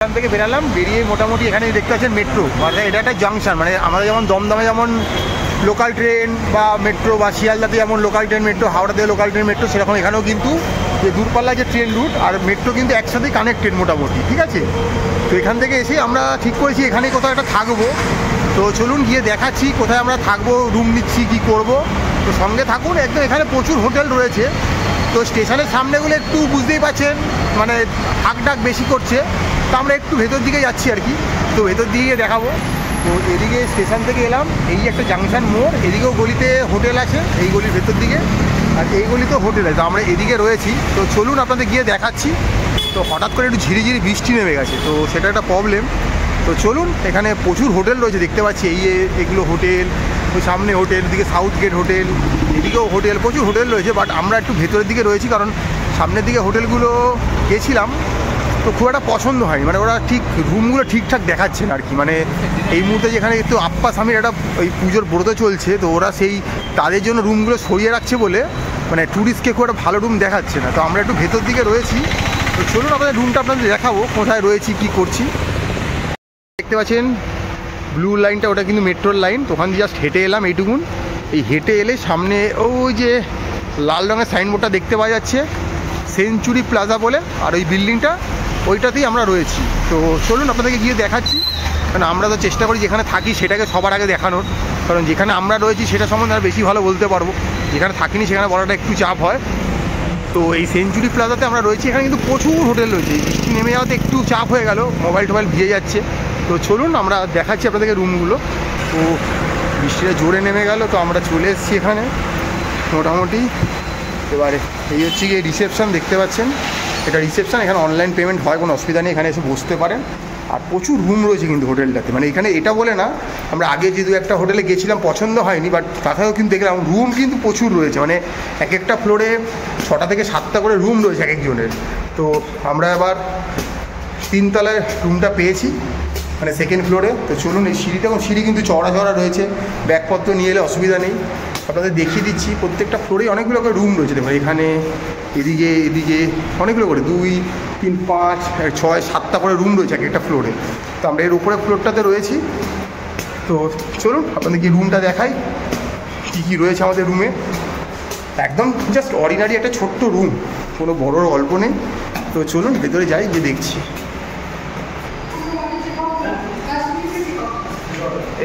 এখান থেকে বেরালাম, বেরিয়ে মোটামুটি এখানে দেখতে পাচ্ছেন মেট্রো, মানে এটা একটা জাংশন। মানে আমাদের যেমন দমদমে যেমন লোকাল ট্রেন বা মেট্রো, বা শিয়ালদাতে যেমন লোকাল ট্রেন মেট্রো, হাওড়াতে লোকাল ট্রেন মেট্রো, সেরকম এখানেও কিন্তু যে দূরপাল্লায় যে ট্রেন রুট আর মেট্রো কিন্তু একসাথেই কানেক্টেড মোটামুটি, ঠিক আছে। তো এখান থেকে এসে আমরা ঠিক করেছি এখানে কোথাও একটা থাকবো। তো চলুন গিয়ে দেখাচ্ছি কোথায় আমরা থাকবো, রুম নিচ্ছি, কী করব। তো সঙ্গে থাকুন, একদম এখানে প্রচুর হোটেল রয়েছে। তো স্টেশনের সামনেগুলো একটু বুঝতেই পারছেন, মানে হাঁকডাক বেশি করছে। তো আমরা একটু ভেতর দিকে যাচ্ছি আর কি, তো ভেতর দিকে দেখাবো। তো এদিকে স্টেশন থেকে এলাম, এই একটা জাংশন মোড়, এদিকেও গলিতে হোটেল আছে, এই গলির ভেতর দিকে, আর এই গলিতেও হোটেল আছে। তো আমরা এদিকে রয়েছি, তো চলুন আপনাদের গিয়ে দেখাচ্ছি। তো হঠাৎ করে একটু ঝিরিঝিরি বৃষ্টি নেমে গেছে, তো সেটা একটা প্রবলেম। তো চলুন, এখানে প্রচুর হোটেল রয়েছে দেখতে পাচ্ছি, এগুলো হোটেল, ওই সামনে হোটেল, এদিকে সাউথ গেট হোটেল, এদিকেও হোটেল, প্রচুর হোটেল রয়েছে। বাট আমরা একটু ভেতরের দিকে রয়েছি, কারণ সামনের দিকে হোটেলগুলো গেছিলাম তো খুব একটা পছন্দ হয়নি, মানে ওরা ঠিক রুমগুলো ঠিকঠাক দেখাচ্ছে না আর কি। মানে এই মুহূর্তে যেখানে একটু আপ্পা স্বামীর একটা ওই পুজোর ব্রত চলছে, তো ওরা সেই তাদের জন্য রুমগুলো সরিয়ে রাখছে বলে মানে ট্যুরিস্টকে খুব একটা ভালো রুম দেখাচ্ছে না। তো আমরা একটু ভেতর দিকে রয়েছি, তো চলুন আপনাদের রুমটা আপনাদের দেখাবো কোথায় রয়েছি, কি করছি। দেখতে পাচ্ছেন ব্লু লাইনটা, ওটা কিন্তু মেট্রোর লাইন। তো ওখান দিয়ে জাস্ট হেঁটে এলাম এইটুকুন, এই হেঁটে এলে সামনে ওই যে লাল রঙের সাইনবোর্ডটা দেখতে পাওয়া যাচ্ছে, সেঞ্চুরি প্লাজা বলে, আর ওই বিল্ডিংটা ওইটাতেই আমরা রয়েছি। তো চলুন আপনাদেরকে গিয়ে দেখাচ্ছি, কারণ আমরা তো চেষ্টা করি যেখানে থাকি সেটাকে সবার আগে দেখানোর, কারণ যেখানে আমরা রয়েছি সেটা সম্বন্ধে আর বেশি ভালো বলতে পারবো, যেখানে থাকিনি সেখানে বলাটা একটু চাপ হয়। তো এই সেঞ্চুরি প্লাজাতে আমরা রয়েছি, এখানে কিন্তু প্রচুর হোটেল রয়েছে। বৃষ্টি নেমে যাওয়াতে একটু চাপ হয়ে গেল, মোবাইল টোবাইল ভিজে যাচ্ছে। তো চলুন আমরা দেখাচ্ছি আপনাদেরকে রুমগুলো। তো বৃষ্টিটা জোরে নেমে গেল, তো আমরা চলে এসেছি এখানে মোটামুটি। এবারে এই হচ্ছে গিয়ে রিসেপশান, দেখতে পাচ্ছেন এটা রিসেপশান, এখানে অনলাইন পেমেন্ট হয়, কোনো অসুবিধা নেই, এখানে এসে বসতে পারেন। আর প্রচুর রুম রয়েছে কিন্তু হোটেলটাতে, মানে এখানে এটা বলে না, আমরা আগে যে দু একটা হোটেলে গেছিলাম পছন্দ হয়নি, বাট তাতেও কিন্তু দেখলাম রুম কিন্তু প্রচুর রয়েছে। মানে এক একটা ফ্লোরে 6টা থেকে 7টা করে রুম রয়েছে এক একজনের। তো আমরা এবার 3 তলায় রুমটা পেয়েছি, মানে সেকেন্ড ফ্লোরে। তো চলুন, এই সিঁড়িটা, সিঁড়ি কিন্তু চওড়া চওড়া রয়েছে, ব্যাগপত্র নিয়ে এলে অসুবিধা নেই। আপনাদের দেখিয়ে দিচ্ছি, প্রত্যেকটা ফ্লোরেই অনেকগুলো করে রুম রয়েছে। দেখুন এখানে এদিকে অনেকগুলো করে 2, 3, 5, 6, 7টা করে রুম রয়েছে এক একটা ফ্লোরে। তো আমরা এর উপরে ফ্লোরটাতে রয়েছি। তো চলুন আপনাদেরকে রুমটা দেখাই, কী কী রয়েছে আমাদের রুমে। একদম জাস্ট অর্ডিনারি একটা ছোট্ট রুম, কোনো বড় গল্প নেই। তো চলুন ভেতরে যাই, গিয়ে দেখছি।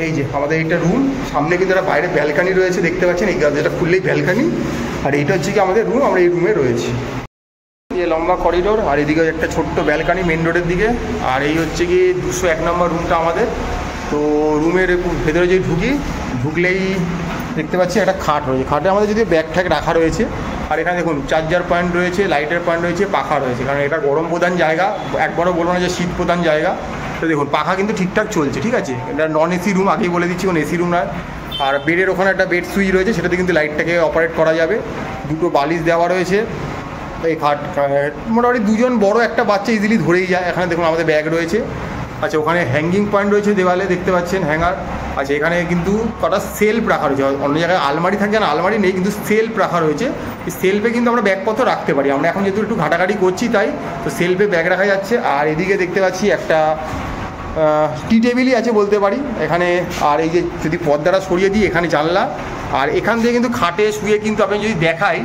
এই যে আমাদের এইটা রুম, সামনে কিন্তু একটা বাইরে ব্যালকানি রয়েছে দেখতে পাচ্ছেন, এই যেটা খুললেই ব্যালকানি। আর এইটা হচ্ছে কি আমাদের রুম, আমরা এই রুমে রয়েছি। এই লম্বা করিডোর, আর এদিকে একটা ছোট্ট ব্যালকানি মেন রোডের দিকে। আর এই হচ্ছে কি 201 নম্বর রুমটা আমাদের। তো রুমের ভেতরে যদি ঢুকলেই দেখতে পাচ্ছি একটা খাট রয়েছে, খাটে আমাদের যদি ব্যাগ ঠ্যাগ রাখা রয়েছে। আর এখানে দেখুন চার্জার পয়েন্ট রয়েছে, লাইটের পয়েন্ট রয়েছে, পাখা রয়েছে, কারণ এটা গরম প্রধান জায়গা, একবারও বলবো না যে শীত প্রধান জায়গা। তো দেখুন পাখা কিন্তু ঠিকঠাক চলছে, ঠিক আছে। এটা নন এসি রুম, আগেই বলে দিচ্ছি, কোনো এসি রুম নয়। আর বেডের ওখানে একটা বেড সুইচ রয়েছে, সেটাতে কিন্তু লাইটটাকে অপারেট করা যাবে। 2টো বালিশ দেওয়া রয়েছে। এই খাট মোটামুটি 2জন বড় একটা বাচ্চা ইজিলি ধরেই যায়। এখানে দেখুন আমাদের ব্যাগ রয়েছে। আচ্ছা, ওখানে হ্যাঙ্গিং পয়েন্ট রয়েছে দেওয়ালে, দেখতে পাচ্ছেন হ্যাঙ্গার। আচ্ছা, এখানে কিন্তু কটা সেলফ রাখা রয়েছে, অন্য জায়গায় আলমারি থাকে না, আলমারি নেই, কিন্তু সেলফ রাখা রয়েছে। এই সেলফে কিন্তু আমরা ব্যাগপত্র রাখতে পারি। আমরা এখন যেহেতু একটু ঘাটাঘাটি করছি, তাই তো সেলফে ব্যাগ রাখা যাচ্ছে। আর এদিকে দেখতে পাচ্ছি একটা টি টেবিলই আছে বলতে পারি এখানে। আর এই যে যদি পর্দাটা সরিয়ে দিই, এখানে জানলা। আর এখান থেকে কিন্তু খাটে শুয়ে কিন্তু আপনি যদি দেখাই,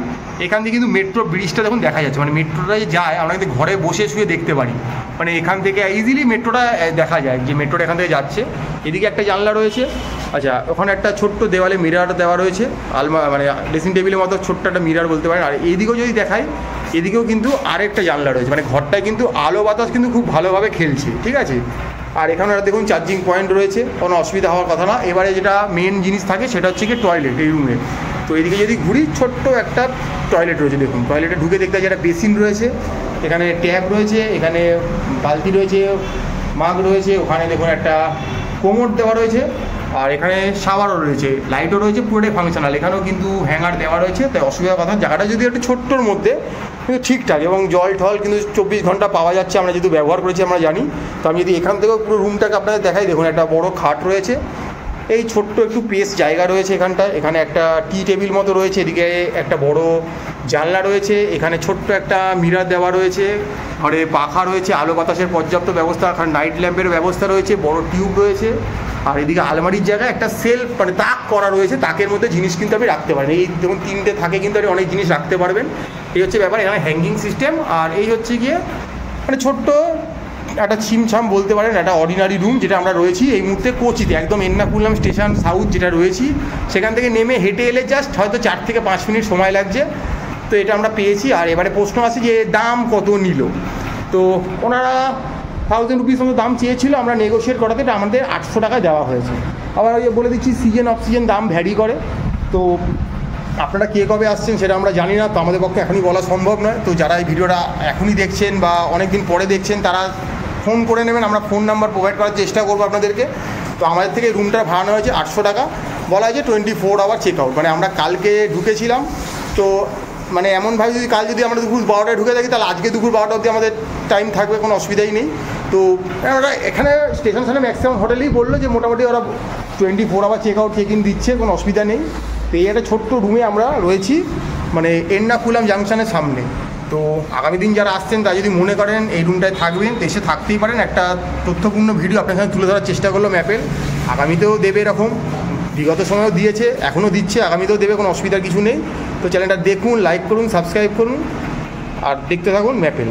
এখান থেকে কিন্তু মেট্রো ব্রিজটা দেখুন দেখা যাচ্ছে, মানে মেট্রোটা যে যায় আমরা কিন্তু ঘরে বসে শুয়ে দেখতে পারি, মানে এখান থেকে ইজিলি মেট্রোটা দেখা যায় যে মেট্রোটা এখান থেকে যাচ্ছে। এদিকে একটা জানলা রয়েছে। আচ্ছা, ওখানে একটা ছোট্ট দেওয়ালে মিরার দেওয়া রয়েছে, মানে ড্রেসিং টেবিলের মতো ছোট্ট একটা মিরার বলতে পারেন। আর এইদিকেও যদি দেখাই, এদিকেও কিন্তু আরেকটা জানলা রয়েছে, মানে ঘরটায় কিন্তু আলো বাতাস কিন্তু খুব ভালোভাবে খেলছে, ঠিক আছে। আর এখানে দেখুন চার্জিং পয়েন্ট রয়েছে, কোনো অসুবিধা হওয়ার কথা না। এবারে যেটা মেন জিনিস থাকে সেটা হচ্ছে কি টয়লেট এই রুমে। তো এদিকে যদি ঘুরি, ছোট্ট একটা টয়লেট রয়েছে, দেখুন টয়লেটে ঢুকে দেখতে পাচ্ছি একটা বেসিন রয়েছে, এখানে ট্যাপ রয়েছে, এখানে বালতি রয়েছে, মাগ রয়েছে, ওখানে দেখুন একটা কোমোড দেওয়া রয়েছে। আর এখানে শাওয়ারও রয়েছে, লাইটও রয়েছে, পুরোটাই ফাংশনাল। এখানেও কিন্তু হ্যাঙ্গার দেওয়া রয়েছে, তাই অসুবিধার কথা। জায়গাটা যদি একটা ছোট্টর মধ্যে কিন্তু ঠিকঠাক, এবং জল ঠল কিন্তু 24 ঘন্টা পাওয়া যাচ্ছে, আমরা যেহেতু ব্যবহার করেছি আমরা জানি। তো আমি যদি এখান থেকেও পুরো রুমটাকে আপনাদের দেখাই, দেখুন একটা বড় খাট রয়েছে, এই ছোট্ট একটু পেস জায়গা রয়েছে এখানটায়। এখানে একটা টি টেবিল মতো রয়েছে, এদিকে একটা বড় জানলা রয়েছে, এখানে ছোট্ট একটা মিরার দেওয়া রয়েছে, ঘরে পাখা রয়েছে, আলো বাতাসের পর্যাপ্ত ব্যবস্থা, এখানে নাইট ল্যাম্পের ব্যবস্থা রয়েছে, বড় টিউব রয়েছে, আর এদিকে আলমারির জায়গায় একটা সেলফ মানে তাক করা রয়েছে, তাকের মধ্যে জিনিস কিন্তু আপনি রাখতে পারেন। এই যেমন 3টে থাকে কিন্তু আপনি অনেক জিনিস রাখতে পারবেন, এই হচ্ছে ব্যাপার। এখানে হ্যাঙ্গিং সিস্টেম, আর এই হচ্ছে গিয়ে মানে ছোট্ট একটা ছিমছাম বলতে পারেন একটা অর্ডিনারি রুম, যেটা আমরা রয়েছি এই মুহূর্তে কোচিতে, একদম এর্নাকুলাম স্টেশন সাউথ যেটা রয়েছি সেখান থেকে নেমে হেঁটে এলে জাস্ট হয়তো 4 থেকে 5 মিনিট সময় লাগছে। তো এটা আমরা পেয়েছি। আর এবারে প্রশ্ন আছে যে দাম কত নিল, তো ওনারা 1000 রুপিস মতো দাম চেয়েছিল, আমরা নেগোশিয়েট করাতে এটা আমাদের 800 টাকায় দেওয়া হয়েছে। আবার ওই বলে দিচ্ছি সিজন অফ সিজন দাম ভ্যারি করে, তো আপনারা কে কবে আসছেন সেটা আমরা জানি না, তো আমাদের পক্ষে এখনই বলা সম্ভব নয়। তো যারা এই ভিডিওটা এখনই দেখছেন বা অনেক দিন পরে দেখছেন তারা ফোন করে নেবেন, আমরা ফোন নাম্বার প্রোভাইড করার চেষ্টা করবো আপনাদেরকে। তো আমাদের থেকে রুমটা ভাড়া নেওয়া হয়েছে 800 টাকা, বলা হয়েছে 24 আওয়ার চেক আউট, মানে আমরা কালকে ঢুকেছিলাম, তো মানে এমনভাবে যদি কাল যদি আমরা দুপুর 12টায় ঢুকে থাকি তাহলে আজকে দুপুর 12টা অবধি আমাদের টাইম থাকবে, কোনো অসুবিধাই নেই। তো ওরা এখানে স্টেশন সামনে ম্যাক্সিমাম হোটেলেই বললো যে মোটামুটি ওরা 24 hour check out check in দিচ্ছে, কোনো অসুবিধা নেই। তো এই একটা ছোট্ট রুমে আমরা রয়েছি মানে এর্নাকুলাম জাংশনের সামনে। তো আগামী দিন যারা আসছেন তারা যদি মনে করেন এই রুমটায় থাকবেন, তো এসে থাকতেই পারেন। একটা তথ্যপূর্ণ ভিডিও আপনার সাথে তুলে ধরার চেষ্টা করলো ম্যাপের, আগামীতেও দেবে এরকম, বিগত সময়েও দিয়েছে, এখনও দিচ্ছে, আগামীতেও দেবে, কোনো অসুবিধার কিছু নেই। তো চ্যানেলটা দেখুন, লাইক করুন, সাবস্ক্রাইব করুন, আর দেখতে থাকুন ম্যাপেল।